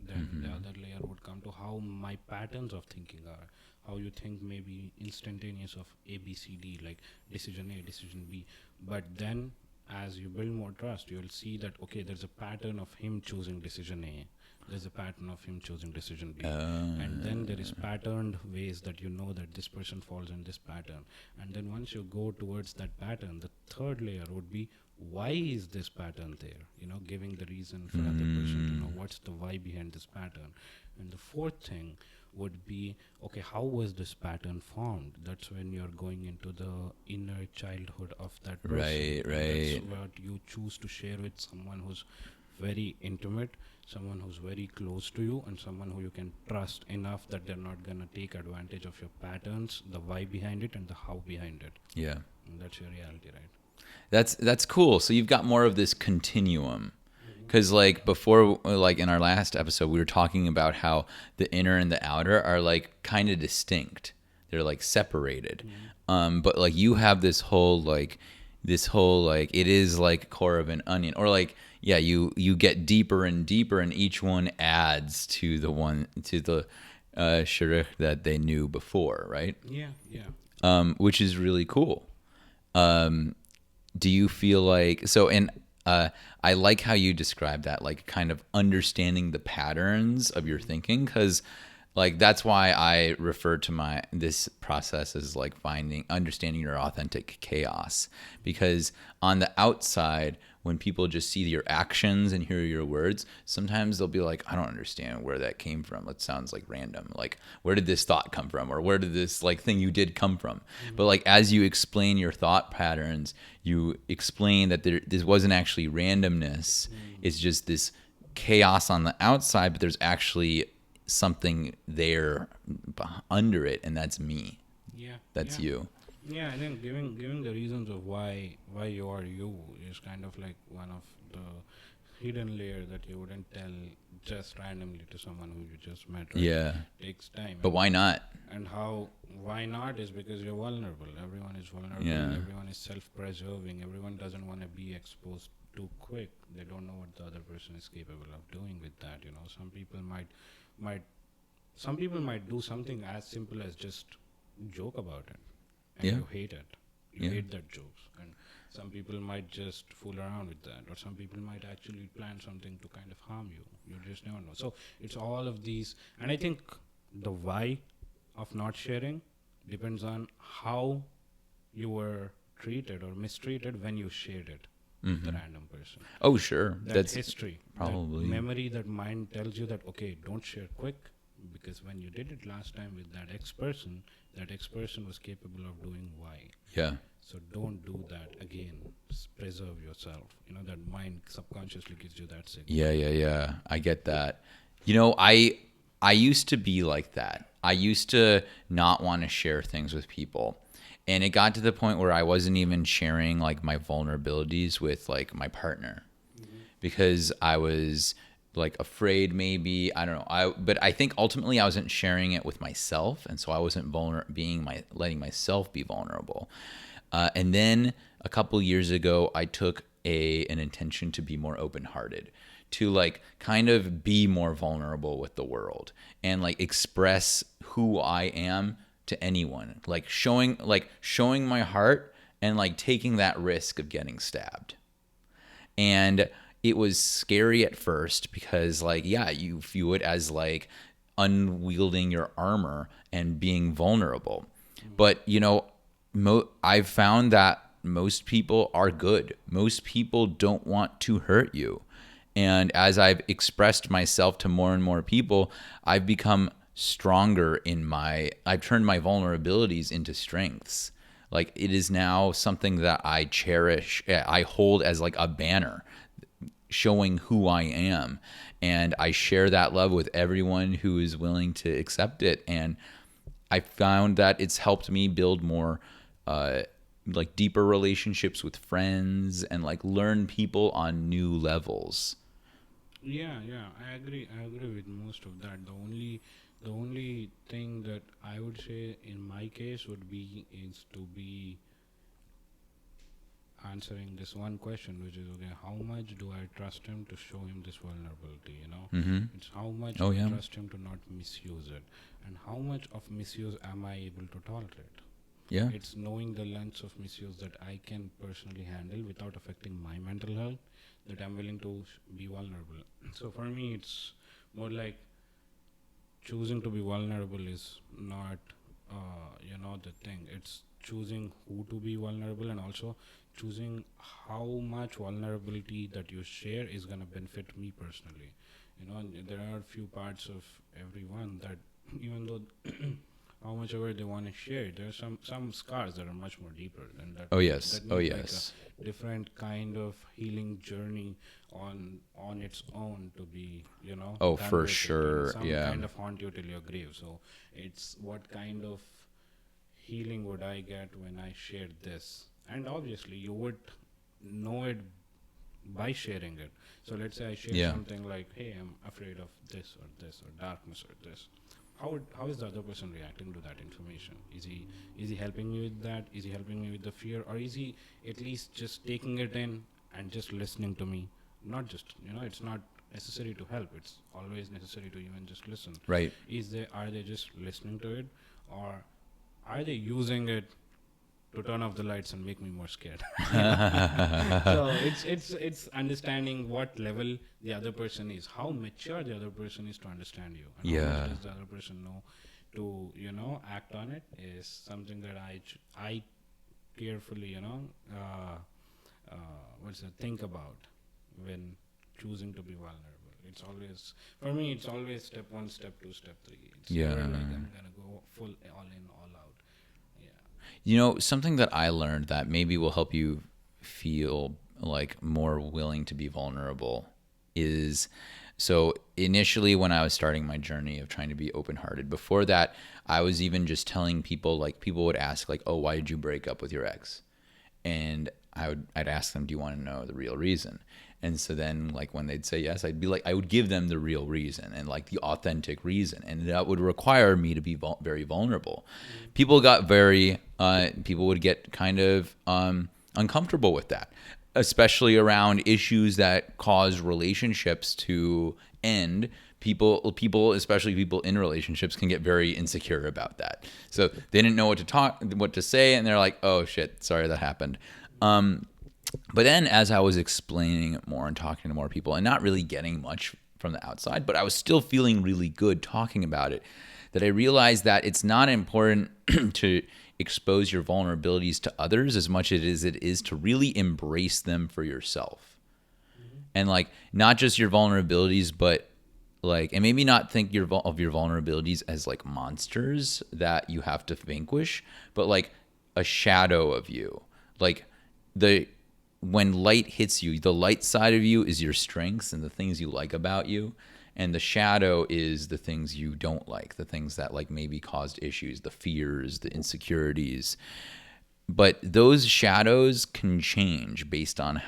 Then the Hmm. other layer would come to how my patterns of thinking are. How you think maybe instantaneous of A, B, C, D, like decision A, decision B. But then as you build more trust, you'll see that okay, there's a pattern of him choosing decision A. There's a pattern of him choosing decision B. And then there is patterned ways that you know that this person falls in this pattern. And then once you go towards that pattern, the third layer would be why is this pattern there, giving the reason for other person to know what's the why behind this pattern. And the fourth thing would be okay, how was this pattern formed? That's when you're going into the inner childhood of that person, Right, and that's right. what you choose to share with someone who's very intimate, someone who's very close to you, and someone who you can trust enough that they're not gonna take advantage of your patterns, the why behind it and the how behind it. Yeah. And that's your reality, right? That's cool. So you've got more of this continuum. Because like before, like in our last episode, we were talking about how the inner and the outer are like kind of distinct. They're like separated. But like you have this whole like it is like core of an onion, or like yeah, you get deeper and deeper, and each one adds to the Sharik that they knew before, right? Yeah, yeah. Which is really cool. Do you feel like so and I like how you describe that, like kind of understanding the patterns of your thinking, because like that's why I refer to my this process as like understanding your authentic chaos, because on the outside when people just see your actions and hear your words, sometimes they'll be like, I don't understand where that came from. It sounds like random. Like, where did this thought come from? Or where did this like thing you did come from? But like as you explain your thought patterns, you explain that this wasn't actually randomness. It's just this chaos on the outside, but there's actually something there under it, and that's me. Yeah, That's yeah. you. Yeah, I think giving the reasons of why you are you is kind of like one of the hidden layer that you wouldn't tell just randomly to someone who you just met, right? Yeah. Takes time. But why not? And how why not is because you're vulnerable. Everyone is vulnerable. Yeah. Everyone is self-preserving. Everyone doesn't want to be exposed too quick. They don't know what the other person is capable of doing with that. Some people might some people might do something as simple as just joke about it, and Yeah. you hate it. You Yeah. hate that jokes. And some people might just fool around with that, or some people might actually plan something to kind of harm you. You just never know. So it's all of these, and I think the why of not sharing depends on how you were treated or mistreated when you shared it with the random person. Oh, sure. That That's history, probably that memory, that mind tells you that okay, don't share quick, because when you did it last time with that ex person was capable of doing Y. yeah. So don't do that again. Preserve yourself. That mind subconsciously gives you that signal. Yeah, yeah, yeah. I get that. I used to be like that. I used to not want to share things with people. And it got to the point where I wasn't even sharing like my vulnerabilities with like my partner, because I was like afraid, maybe, I don't know. But I think ultimately I wasn't sharing it with myself, and so I wasn't letting myself be vulnerable. And then a couple years ago, I took an intention to be more open-hearted, to like kind of be more vulnerable with the world and like express who I am to anyone, like showing my heart and like taking that risk of getting stabbed. And it was scary at first because like yeah, you view it as like unwielding your armor and being vulnerable. But I've found that most people are good. Most people don't want to hurt you. And as I've expressed myself to more and more people, I've become stronger I've turned my vulnerabilities into strengths. Like it is now something that I cherish. I hold as like a banner showing who I am. And I share that love with everyone who is willing to accept it. And I found that it's helped me build more like deeper relationships with friends and like learn people on new levels. Yeah, yeah, I agree. I agree with most of that. The only thing that I would say in my case would be is to be answering this one question, which is okay, how much do I trust him to show him this vulnerability? Mm-hmm. It's how much Oh do I yeah. trust him to not misuse it, and how much of misuse am I able to tolerate? Yeah. It's knowing the lengths of misuse that I can personally handle without affecting my mental health, that I'm willing to be vulnerable. So for me, it's more like choosing to be vulnerable is not, the thing. It's choosing who to be vulnerable, and also choosing how much vulnerability that you share is going to benefit me personally. There are a few parts of everyone that, even though how much ever they want to share, there are some scars that are much more deeper, and that Oh need yes. that Oh need like yes. a different kind of healing journey on its own to be Oh, done for with it, and sure. some Yeah. kind of haunt you till your grave. So it's what kind of healing would I get when I shared this? And obviously you would know it by sharing it. So let's say I share Yeah. something like, hey, I'm afraid of this or darkness or this. How is the other person reacting to that information? Is he helping me with that? Is he helping me with the fear, or is he at least just taking it in and just listening to me? Not just, it's not necessary to help. It's always necessary to even just listen. Right. Are they just listening to it, or are they using it to turn off the lights and make me more scared? So it's understanding what level the other person is, how mature the other person is to understand you, and how much Yeah. does the other person know to act on it, is something that I carefully what's it think about when choosing to be vulnerable. It's always, for me, it's always step one, step two, step three. It's Yeah. never like I'm gonna go full all in, all out. Yeah. You know, something that I learned that maybe will help you feel like more willing to be vulnerable is, so initially when I was starting my journey of trying to be open-hearted, before that, I was even just telling people, like people would ask like, "Oh, why did you break up with your ex?" And I'd ask them, "Do you want to know the real reason?" And so then like when they'd say yes, I'd be like, I would give them the real reason and like the authentic reason, and that would require me to be very vulnerable. People would get kind of uncomfortable with that, especially around issues that cause relationships to end. People, especially people in relationships, can get very insecure about that. So they didn't know what to say, and they're like, "Oh shit, sorry that happened." But then as I was explaining it more and talking to more people and not really getting much from the outside, but I was still feeling really good talking about it, that I realized that it's not important to expose your vulnerabilities to others as much as it is to really embrace them for yourself. And like not just your vulnerabilities, but like, and maybe not think of your vulnerabilities as like monsters that you have to vanquish, but like a shadow of you. Like the when light hits you, the light side of you is your strengths and the things you like about you, and the shadow is the things you don't like, the things that like maybe caused issues, the fears, the insecurities. But those shadows can change based on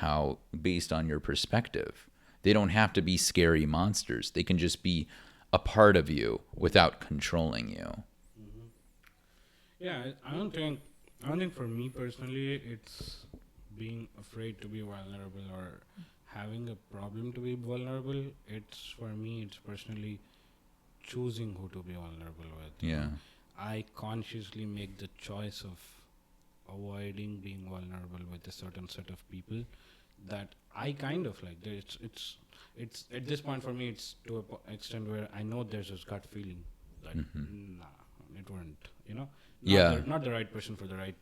your perspective. They don't have to be scary monsters. They can just be a part of you without controlling you. Hmm. Yeah, I don't think for me personally, it's being afraid to be vulnerable or having a problem to be vulnerable. It's for me, it's personally choosing who to be vulnerable with. Yeah. I consciously make the choice of avoiding being vulnerable with a certain set of people that I kind of like. It's at this point for me, it's to a extent where I know there's this gut feeling that nah, it wouldn't, not Yeah. the right person for the right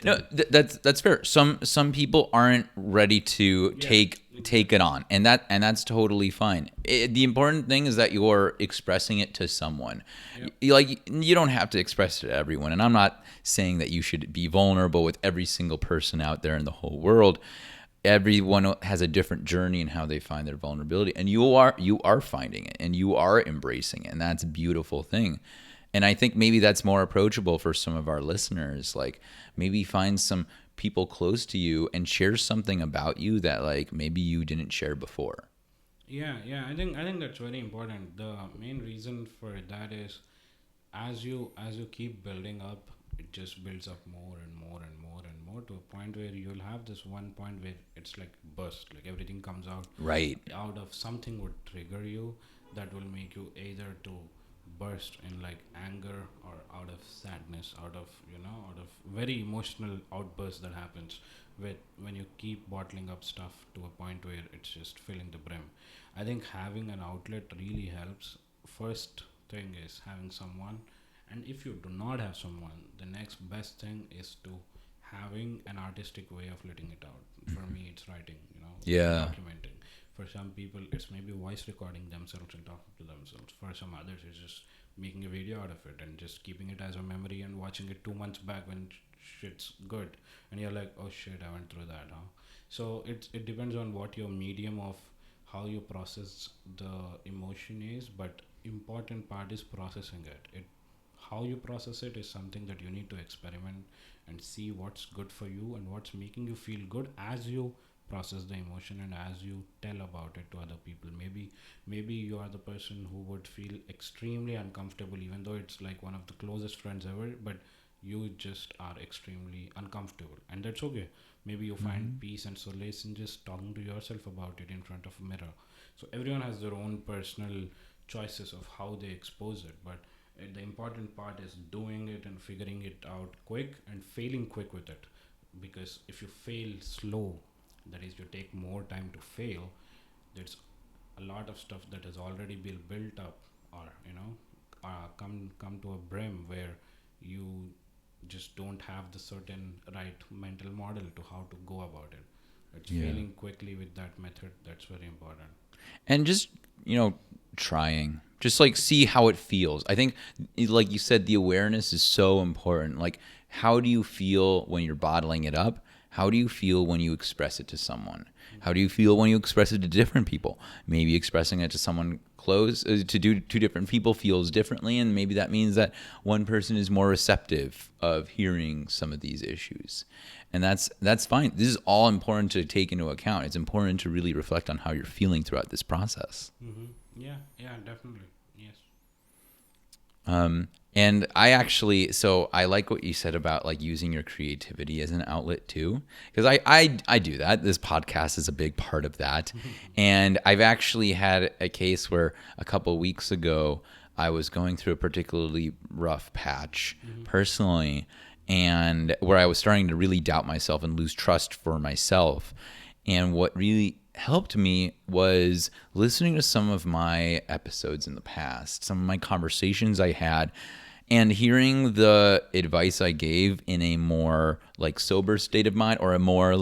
No, thing. that's fair. Some people aren't ready to Yeah, take it exactly. on, and that's totally fine. The important thing is that you're expressing it to someone. Yep. You don't have to express it to everyone, and I'm not saying that you should be vulnerable with every single person out there in the whole world. Everyone has a different journey in how they find their vulnerability, and you are finding it and you are embracing it, and that's a beautiful thing. And I think maybe that's more approachable for some of our listeners. Like maybe find some people close to you and share something about you that like maybe you didn't share before. I think that's very important. The main reason for that is as you keep building up, it just builds up more and more and more and more to a point where you'll have this one point where it's like burst, like everything comes Right. out of something would trigger you that will make you either to burst in like anger or out of sadness, out of very emotional outburst that happens with when you keep bottling up stuff to a point where it's just filling the brim. I think having an outlet really helps. First thing is having someone, and if you do not have someone, the next best thing is to having an artistic way of letting it out. For me, it's writing, Yeah. documenting. For some people, it's maybe voice recording themselves and talking to themselves. For some others, it's just making a video out of it and just keeping it as a memory and watching it 2 months back when shit's good, and you're like, oh shit, I went through that, huh? So it depends on what your medium of how you process the emotion is, but important part is processing it. How you process it is something that you need to experiment and see what's good for you and what's making you feel good as you process the emotion and as you tell about it to other people. Maybe you are the person who would feel extremely uncomfortable even though it's like one of the closest friends ever, but you just are extremely uncomfortable, and that's okay. Maybe you find peace and solace in just talking to yourself about it in front of a mirror. So everyone has their own personal choices of how they expose it, but the important part is doing it and figuring it out quick and failing quick with it. Because if you fail slow, that is, you take more time to fail, there's a lot of stuff that has already been built up, or come to a brim where you just don't have the certain right mental model to how to go about it. It's Yeah. failing quickly with that method that's very important. And just trying, just like see how it feels. I think like you said, the awareness is so important. Like, how do you feel when you're bottling it up? How do you feel when you express it to someone? How do you feel when you express it to different people? Maybe expressing it to someone close to do two different people feels differently, and maybe that means that one person is more receptive of hearing some of these issues, and that's fine. This is all important to take into account. It's important to really reflect on how you're feeling throughout this process. Yeah, definitely. Yes. And I like what you said about like using your creativity as an outlet too, because I do that. This podcast is a big part of that. And I've actually had a case where a couple of weeks ago I was going through a particularly rough patch personally, and where I was starting to really doubt myself and lose trust for myself. And what really helped me was listening to some of my episodes in the past, some of my conversations I had, and hearing the advice I gave in a more like sober state of mind, or a more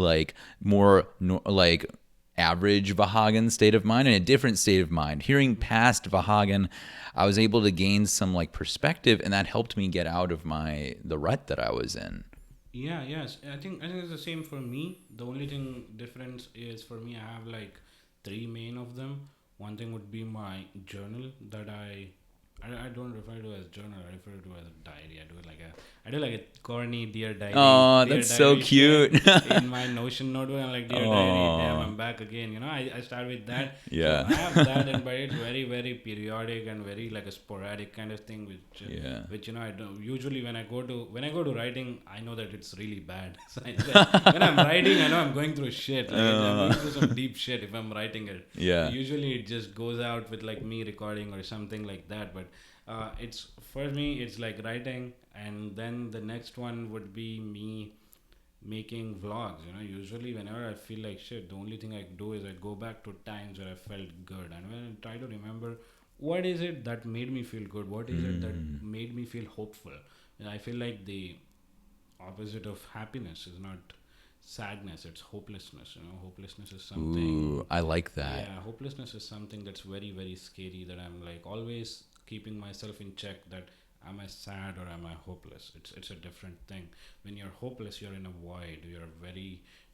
average Vahagan state of mind, and a different state of mind. Hearing past Vahagan, I was able to gain some like perspective, and that helped me get out of the rut that I was in. Yeah, yes. I think it's the same for me. The only thing difference is for me I have like three main of them. One thing would be my journal that I don't refer to as journal. I refer to as a diary. I do like a corny Oh, dear that's so diary shit cute. in my Notion notebook. I'm like, dear diary, damn, I'm back again. I start with that. So Yeah. I have that, but it's very very periodic and very like a sporadic kind of thing, Yeah. which I don't usually when I go to writing, I know that it's really bad. So when I'm writing, I know I'm going through shit. Like I'm going through some deep shit if I'm writing it. Yeah. Usually it just goes out with like me recording or something like that, but it's for me it's like writing, and then the next one would be me making vlogs. Usually whenever I feel like shit, the only thing I do is I go back to times where I felt good, and when I try to remember what is it that made me feel good, what is it that made me feel hopeful. And I feel like the opposite of happiness is not sadness, it's hopelessness. Hopelessness is something. Ooh, I like that. Yeah, hopelessness is something that's very, very scary, that I'm like always keeping myself in check, that am I sad or am I hopeless? It's a different thing. When you're hopeless, you're in a void.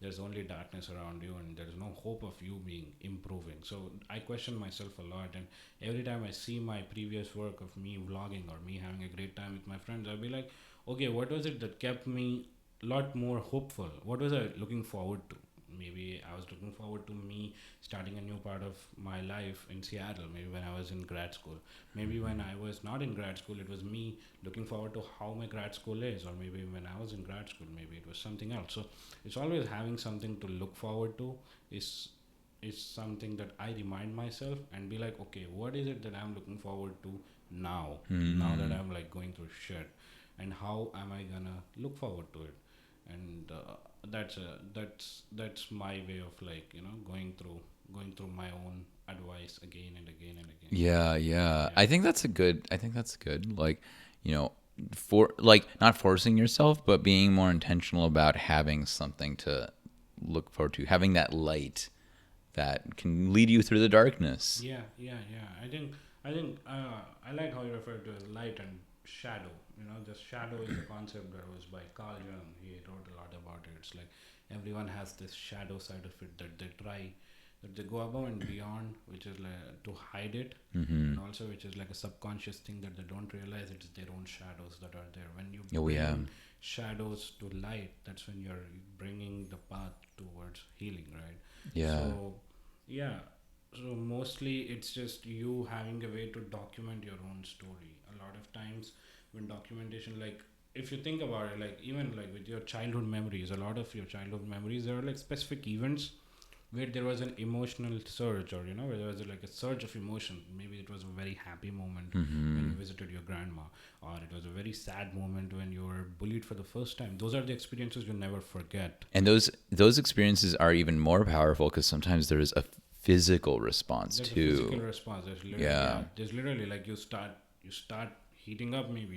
There's only darkness around you, and there's no hope of you being improving. So I question myself a lot, and every time I see my previous work of me vlogging or me having a great time with my friends, I'll be like, okay, what was it that kept me lot more hopeful. What was I looking forward to? Maybe I was looking forward to me starting a new part of my life in Seattle, maybe when I was in grad school. Maybe when I was not in grad school, it was me looking forward to how my grad school is, or maybe when I was in grad school, maybe it was something else. So it's always having something to look forward to is something that I remind myself and be like, okay, what is it that I'm looking forward to now? Now that I'm like going through shit, and how am I gonna look forward to it? And that's my way of like going through my own advice again and again and again. Yeah, yeah. Yeah. I think that's good. Like, you know, for like not forcing yourself, but being more intentional about having something to look forward to, having that light that can lead you through the darkness. Yeah. I like how you refer to as light and shadow. The shadow is a concept that was by Carl Jung. He wrote a lot about it. It's like everyone has this shadow side of it that they go above and beyond, which is like to hide it, and also which is like a subconscious thing that they don't realize it's their own shadows that are there. When you Oh yeah. bring shadows to light, that's when you're bringing the path towards healing, right? Yeah. So yeah, so mostly it's just you having a way to document your own story. A lot of times when documentation, like if you think about it, like even like with your childhood memories, a lot of your childhood memories, there are like specific events where there was an emotional surge, or where there was like a surge of emotion. Maybe it was a very happy moment when you visited your grandma, or it was a very sad moment when you were bullied for the first time. Those are the experiences you never forget. And those experiences are even more powerful because sometimes there is a physical response There's a too. physical response. There's literally, Yeah. there's literally like you start heating up. Maybe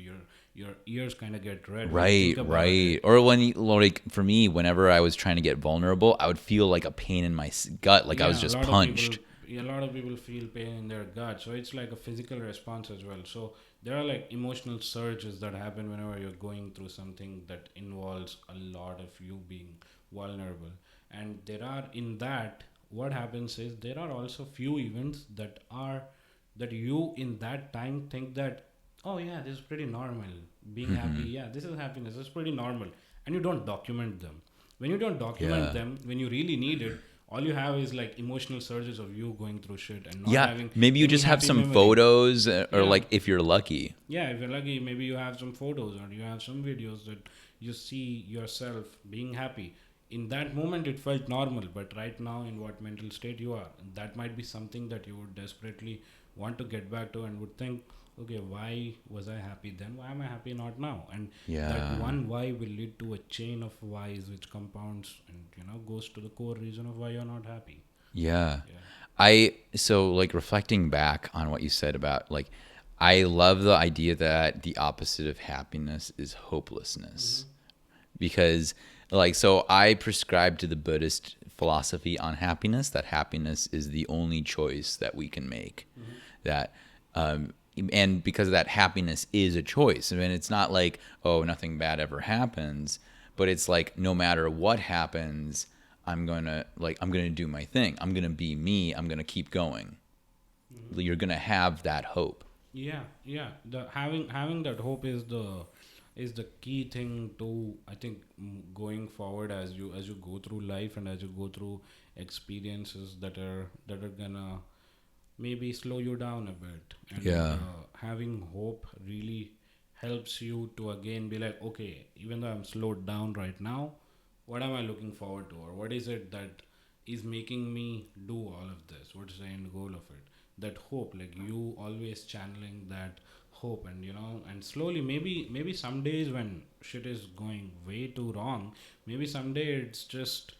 your ears kind of get red. When you Right, think about right. it. Or when you, like for me, whenever I was trying to get vulnerable, I would feel like a pain in my gut, like I was just punched. A lot of people feel pain in their gut, so it's like a physical response as well. So there are like emotional surges that happen whenever you're going through something that involves a lot of you being vulnerable. And there are in that, what happens is there are also few events that you in that time think that, oh yeah, this is pretty normal. Being happy, yeah, this is happiness, this is pretty normal. And you don't document them. When you don't document Yeah. them, when you really need it, all you have is like emotional surges of you going through shit and not Yeah, having maybe you any just have happy some memory. photos, or Yeah. like if you're lucky. Yeah, if you're lucky, maybe you have some photos or you have some videos that you see yourself being happy. In that moment, it felt normal, but right now, in what mental state you are, that might be something that you would desperately want to get back to and would think, okay, why was I happy then? Why am I happy not now? And Yeah. that one why will lead to a chain of whys which compounds and goes to the core reason of why you're not happy. Yeah. Yeah. So like reflecting back on what you said about like, I love the idea that the opposite of happiness is hopelessness. Because like, so I prescribe to the Buddhist philosophy on happiness, that happiness is the only choice that we can make. That, and because of that, happiness is a choice. I mean, it's not like, oh, nothing bad ever happens, but it's like, no matter what happens, I'm going to do my thing. I'm going to be me. I'm going to keep going. You're going to have that hope. Yeah. The having that hope is the key thing to, I think, going forward as you go through life and as you go through experiences that are gonna maybe slow you down a bit. And Yeah. having hope really helps you to again be like, okay, even though I'm slowed down right now, what am I looking forward to, or what is it that is making me do all of this? What is the end goal of it? That hope, like you always channeling that hope. And and slowly, maybe some days when shit is going way too wrong, maybe someday it's just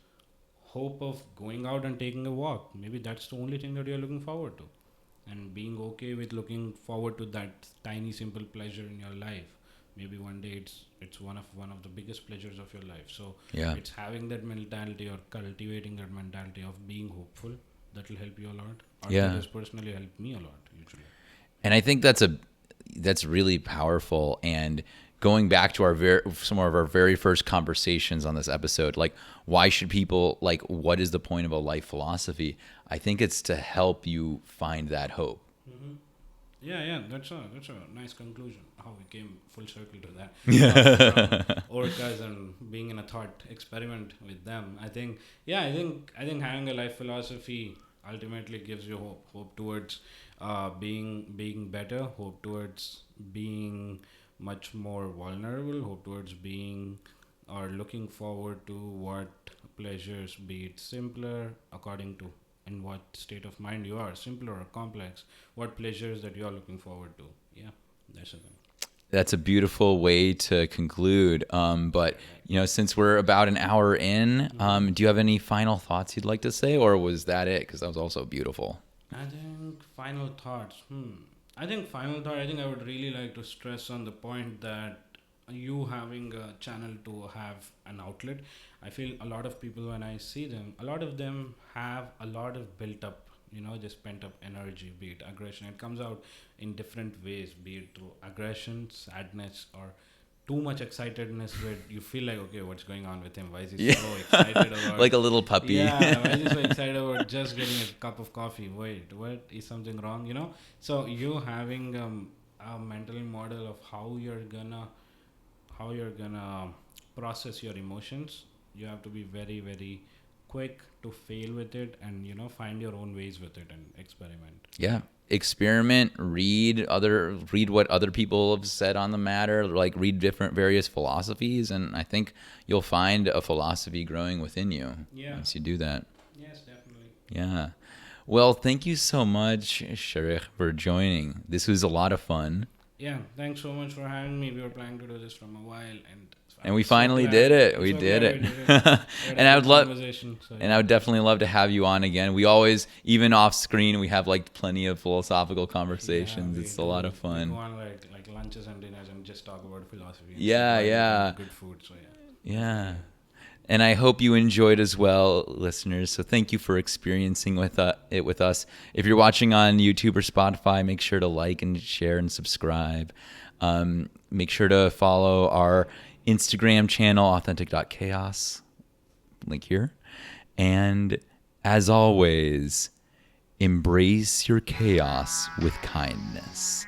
hope of going out and taking a walk. Maybe that's the only thing that you're looking forward to, and being okay with looking forward to that tiny simple pleasure in your life. Maybe one day it's one of the biggest pleasures of your life. So Yeah. it's having that mentality or cultivating that mentality of being hopeful that will help you a lot, or Yeah. that has personally helped me a lot usually. And I think that's really powerful. And going back to some of our very first conversations on this episode, like why should people, like what is the point of a life philosophy? I think it's to help you find that hope. Yeah, that's a nice conclusion. How we came full circle to that. From orcas and being in a thought experiment with them. I think having a life philosophy ultimately gives you hope. Hope towards being better. Hope towards being much more vulnerable. Hope towards being or looking forward to what pleasures, be it simpler according to in what state of mind you are, simpler or complex, what pleasures that you are looking forward to. Yeah, that's the thing. That's a beautiful way to conclude. But since we're about an hour in, do you have any final thoughts you'd like to say, or was that it? Because that was also beautiful. I think final thoughts. I think final thought. I think I would really like to stress on the point that you having a channel to have an outlet. I feel a lot of people when I see them, a lot of them have a lot of built up, just pent up energy, be it aggression. It comes out in different ways, be it through aggression, sadness, or too much excitedness where you feel like, okay, what's going on with him? Why is he Yeah. so excited about Like a little puppy. yeah, why is he so excited about just getting a cup of coffee? Wait, what is something wrong? So you having a mental model of how you're gonna process your emotions. You have to be very very quick to fail with it, and find your own ways with it and experiment. Yeah. Experiment, read what other people have said on the matter, like read different various philosophies, and I think you'll find a philosophy growing within you Yeah. once you do that. Yes, definitely. Yeah. Well, thank you so much, Sharik, for joining. This was a lot of fun. Yeah, thanks so much for having me. We were planning to do this from a while, And we finally did it. We did it. And I would love and I would definitely love to have you on again. We always, even off screen, we have like plenty of philosophical conversations. It's a lot of We fun. go on like lunches and dinners and just talk about philosophy. And Yeah, stuff, yeah. Good food, so Yeah. And I hope you enjoyed as well, listeners. So thank you for experiencing it with us. If you're watching on YouTube or Spotify, make sure to like and share and subscribe. Make sure to follow our Instagram channel, authentic.chaos, link here. And as always, embrace your chaos with kindness.